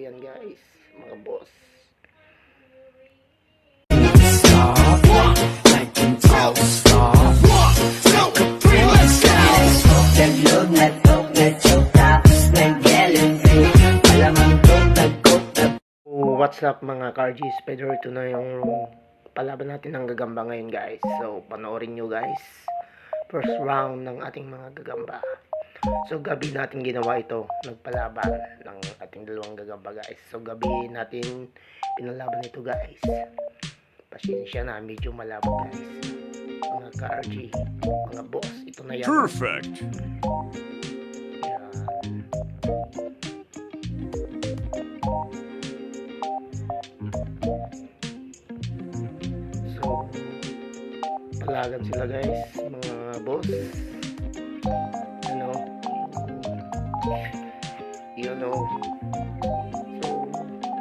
Yan guys, mga boss. What's up mga Cargy Spider? Ito na yung palaban natin ng gagamba ngayon guys. So panoorin nyo guys. First round ng ating mga gagamba. So gabi natin ginawa ito. Nagpalaban ng ating dalawang gagamba guys. So gabi natin pinalaban ito guys. Pasensya na, medyo malabo guys. Mga Cargy, mga boss, ito na yan. Perfect. So, palagan sila guys, mga boss. You know. So,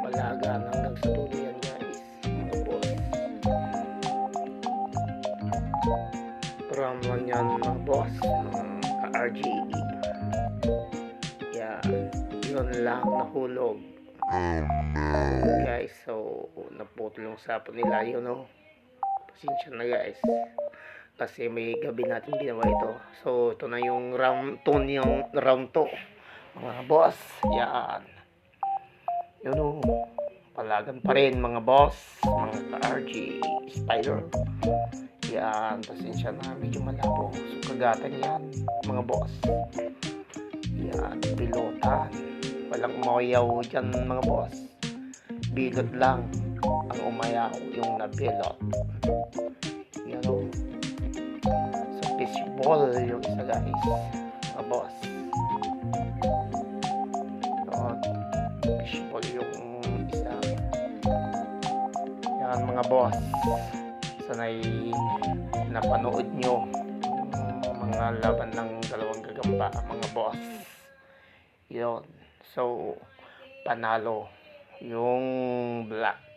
palagan hanggang sa tuloy yan guys, mga boss. From lang yan mga boss, mga ka-RGE. Yeah, yun lang nahulog. Guys, so naputol yung sapo nila, you know. Pasensya na guys kasi may gabi natin ginawa ito. So ito na yung round 2 mga boss. Yan, you know, palagan pa rin mga boss, mga ka-RG Spider. Yan, pasensya na, medyo malabo. So kagatan yan mga boss. Yan, pilotan, walang umayaw dyan mga boss. Bilot lang ang umayaw, yung nabilot. You know. So fishball yung isa guys, mga boss. So, fishball yung isa. Yan mga boss. Sanay napanood nyo mga laban ng dalawang gagamba mga boss. Yun. So panalo yung black.